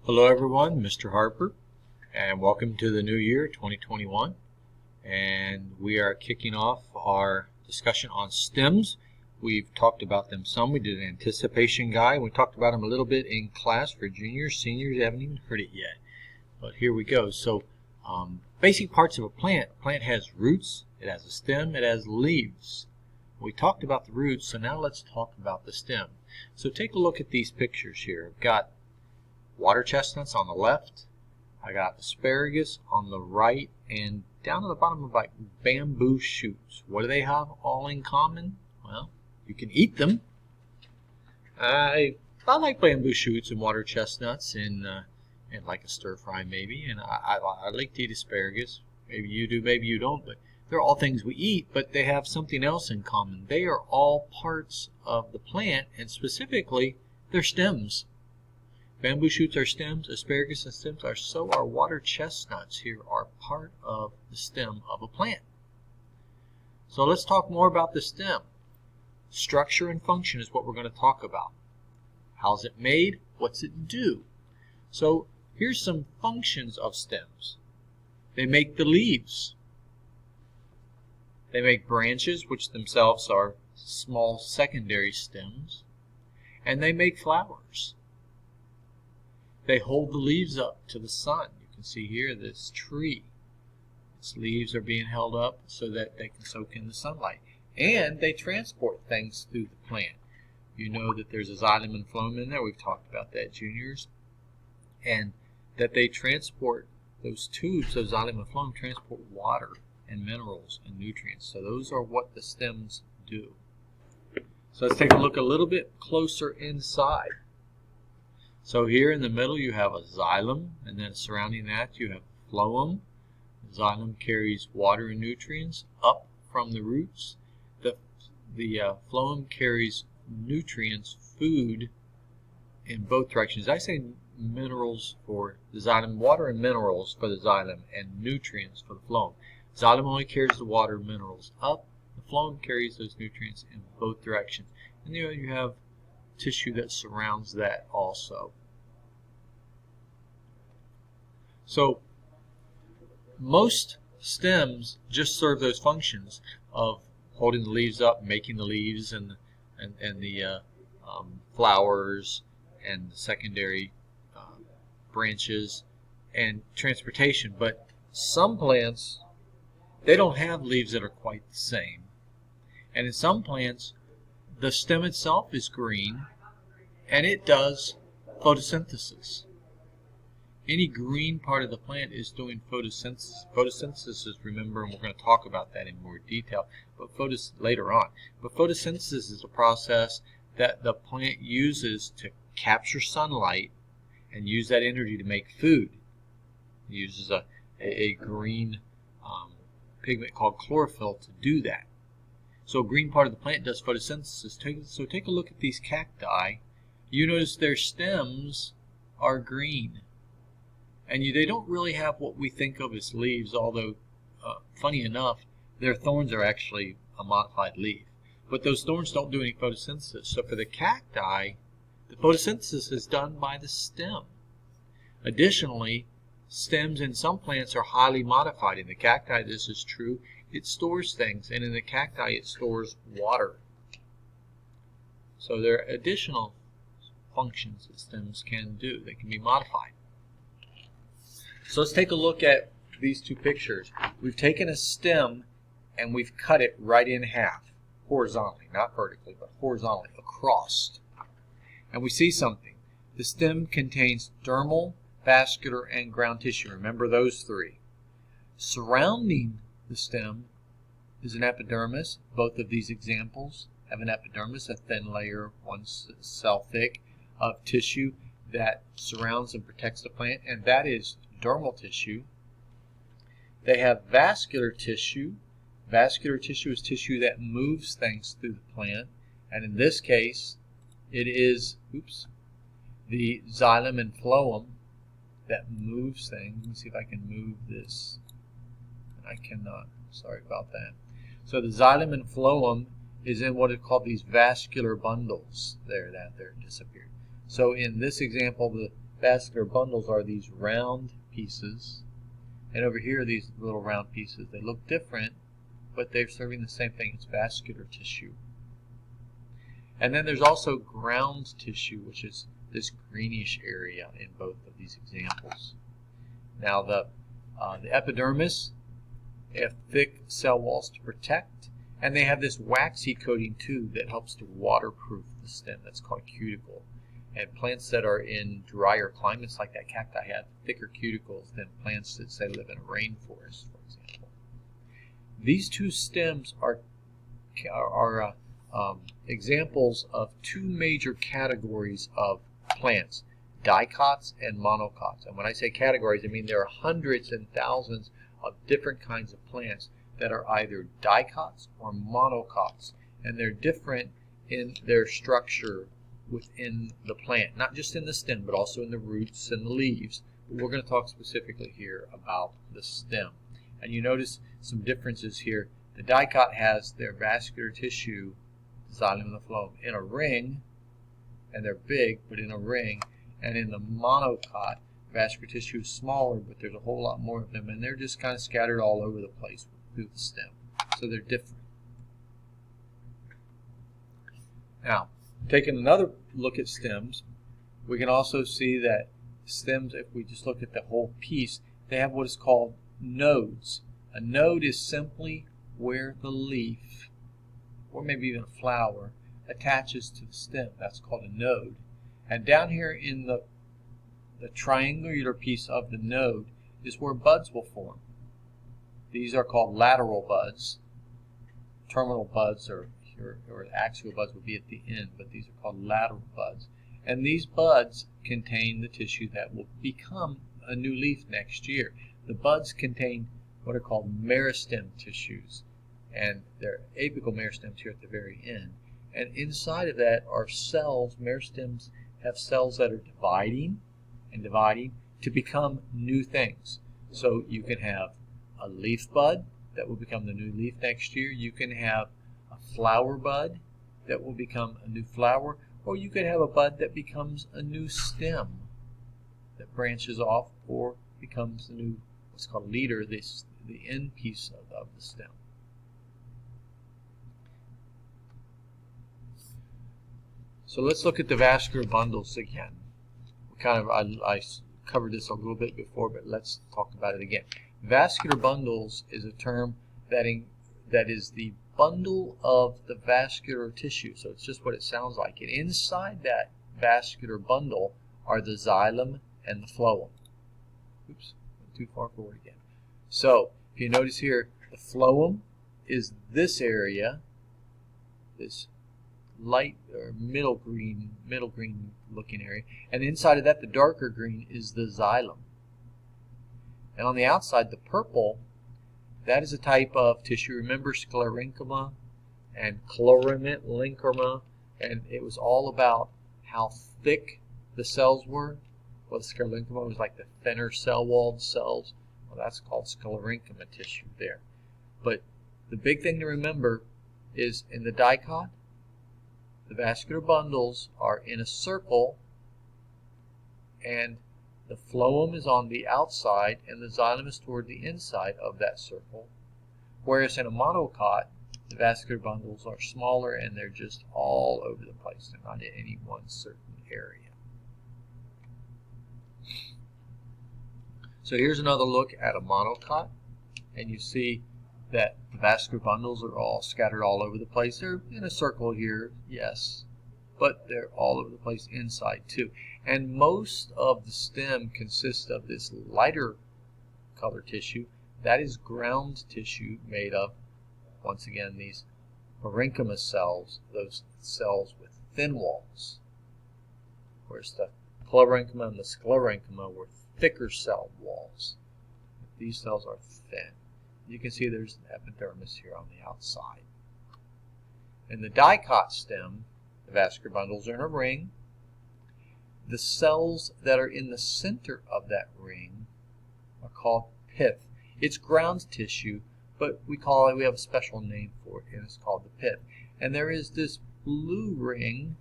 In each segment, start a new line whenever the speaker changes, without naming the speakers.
Hello everyone, Mr. Harper, and welcome to the new year 2021. And we are kicking off our discussion on stems. We've talked about them some. We did an anticipation guide. We talked about them a little bit in class for juniors. Seniors haven't even heard it yet. But here we go. So basic parts of a plant. A plant has roots, it has a stem, it has leaves. We talked about the roots, so now let's talk about the stem. So take a look at these pictures here. I've got water chestnuts on the left. I got asparagus on the right, and down at the bottom of like bamboo shoots. What do they have all in common? Well, you can eat them. I like bamboo shoots and water chestnuts and like a stir fry maybe, and I like to eat asparagus. Maybe you do, maybe you don't, but they're all things we eat, but they have something else in common. They are all parts of the plant, and specifically, they're stems. Bamboo shoots are stems, asparagus and stems are, so are water chestnuts here are part of the stem of a plant. So let's talk more about the stem. Structure and function is what we're going to talk about. How's it made? What's it do? So here's some functions of stems. They make the leaves. They make branches, which themselves are small secondary stems. And they make flowers. They hold the leaves up to the sun. You can see here this tree. Its leaves are being held up so that they can soak in the sunlight. And they transport things through the plant. You know that there's a xylem and phloem in there. We've talked about that, juniors. And that they transport those tubes, those xylem and phloem, transport water and minerals and nutrients. So those are what the stems do. So let's take a look a little bit closer inside. So here in the middle you have a xylem, and then surrounding that you have phloem. The xylem carries water and nutrients up from the roots. The phloem carries nutrients, food, in both directions. I say minerals for the xylem, water and minerals for the xylem, and nutrients for the phloem. Xylem only carries the water and minerals up. The phloem carries those nutrients in both directions. And then you have tissue that surrounds that also. So most stems just serve those functions of holding the leaves up, making the leaves and the flowers and the secondary branches and transportation. But some plants, they don't have leaves that are quite the same. And in some plants, the stem itself is green, and it does photosynthesis. Any green part of the plant is doing photosynthesis. Photosynthesis is, remember, and we're going to talk about that in more detail, but later on. But photosynthesis is a process that the plant uses to capture sunlight and use that energy to make food. It uses a green pigment called chlorophyll to do that. So a green part of the plant does photosynthesis. So take a look at these cacti. You notice their stems are green. And they don't really have what we think of as leaves, although, funny enough, their thorns are actually a modified leaf. But those thorns don't do any photosynthesis. So for the cacti, the photosynthesis is done by the stem. Additionally, stems in some plants are highly modified. In the cacti, this is true. It stores things, and in the cacti, it stores water. So there are additional functions that stems can do. They can be modified. So let's take a look at these two pictures. We've taken a stem and we've cut it right in half, horizontally, not vertically, but horizontally, across. And we see something. The stem contains dermal, vascular, and ground tissue. Remember those three. Surrounding the stem is an epidermis. Both of these examples have an epidermis, a thin layer, 1 cell thick, of tissue that surrounds and protects the plant, and that is dermal tissue. They have vascular tissue. Vascular tissue is tissue that moves things through the plant, and in this case, it is the xylem and phloem that moves things. Let me see if I can move this. I cannot. Sorry about that. So the xylem and phloem is in what is called these vascular bundles. There, it disappeared. So in this example, the vascular bundles are these round pieces, and over here these little round pieces. They look different, but they're serving the same thing. It's vascular tissue. And then there's also ground tissue, which is this greenish area in both of these examples. Now the epidermis, they have thick cell walls to protect, and they have this waxy coating too that helps to waterproof the stem. That's called cuticle. And plants that are in drier climates, like that cacti, have thicker cuticles than plants that, say, live in a rainforest, for example. These two stems are examples of two major categories of plants, dicots and monocots. And when I say categories, I mean there are hundreds and thousands of different kinds of plants that are either dicots or monocots, and they're different in their structure within the plant, not just in the stem, but also in the roots and the leaves. But we're going to talk specifically here about the stem. And you notice some differences here. The dicot has their vascular tissue, the xylem and the phloem, in a ring, and they're big, but in a ring. And in the monocot, vascular tissue is smaller, but there's a whole lot more of them, and they're just kind of scattered all over the place through the stem. So they're different. Now, taking another look at stems, we can also see that stems, if we just look at the whole piece, they have what is called nodes. A node is simply where the leaf, or maybe even a flower, attaches to the stem. That's called a node. And down here in the triangular piece of the node is where buds will form. These are called lateral buds. Terminal buds or axial buds would be at the end, but these are called lateral buds. And these buds contain the tissue that will become a new leaf next year. The buds contain what are called meristem tissues, and they're apical meristems here at the very end. And inside of that are cells. Meristems have cells that are dividing and dividing to become new things. So you can have a leaf bud that will become the new leaf next year. You can have a flower bud that will become a new flower, or you could have a bud that becomes a new stem that branches off or becomes a new, what's called leader, the end piece of the stem. So let's look at the vascular bundles again. I covered this a little bit before, but let's talk about it again. Vascular bundles is a term that is the bundle of the vascular tissue. So it's just what it sounds like. And inside that vascular bundle are the xylem and the phloem. Oops, went too far forward again. So if you notice here, the phloem is this area, this light or middle green looking area, and inside of that, the darker green is the xylem. And on the outside, the purple, that is a type of tissue. Remember sclerenchyma and chlorhynchoma, and it was all about how thick the cells were. Well, sclerenchyma was like the thinner cell-walled cells. Well, that's called sclerenchyma tissue there. But the big thing to remember is in the dicot, the vascular bundles are in a circle, and the phloem is on the outside, and the xylem is toward the inside of that circle. Whereas in a monocot, the vascular bundles are smaller, and they're just all over the place. They're not in any one certain area. So here's another look at a monocot, and you see that the vascular bundles are all scattered all over the place. They're in a circle here, yes, but they're all over the place inside too. And most of the stem consists of this lighter color tissue. That is ground tissue made of, once again, these parenchyma cells, those cells with thin walls. Whereas the chlorhynchoma and the sclerenchyma were thicker cell walls. These cells are thin. You can see there's an epidermis here on the outside. In the dicot stem, the vascular bundles are in a ring. The cells that are in the center of that ring are called pith. It's ground tissue, but we have a special name for it, and it's called the pith. And there is this blue ring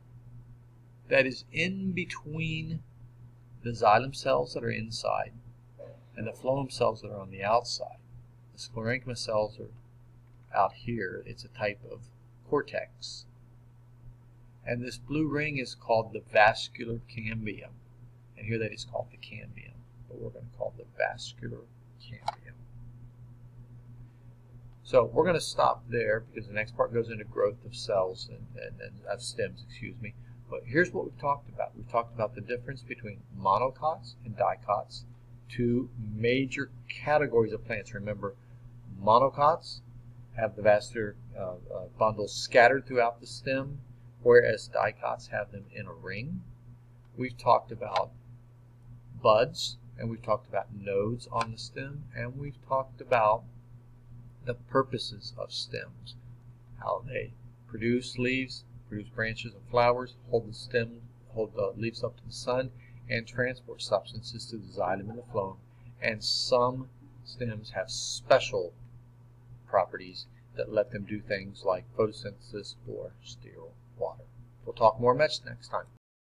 that is in between
the xylem cells that are inside and the phloem cells that are on the outside. The sclerenchyma cells are out here. It's a type of cortex. And this blue ring is called the vascular cambium. And here that is called the cambium, but we're going to call it the vascular cambium. So we're going to stop there because the next part goes into growth of cells and of stems, excuse me. But here's what we've talked about. We've talked about the difference between monocots and dicots, two major categories of plants. Remember, monocots have the vascular bundles scattered throughout the stem, whereas dicots have them in a ring. We've talked about buds, and we've talked about nodes on the stem, and we've talked about the purposes of stems, how they produce leaves, produce branches and flowers, hold the leaves up to the sun, and transport substances to the xylem and the phloem. And some stems have special properties that let them do things like photosynthesis or steal water. We'll talk more next time.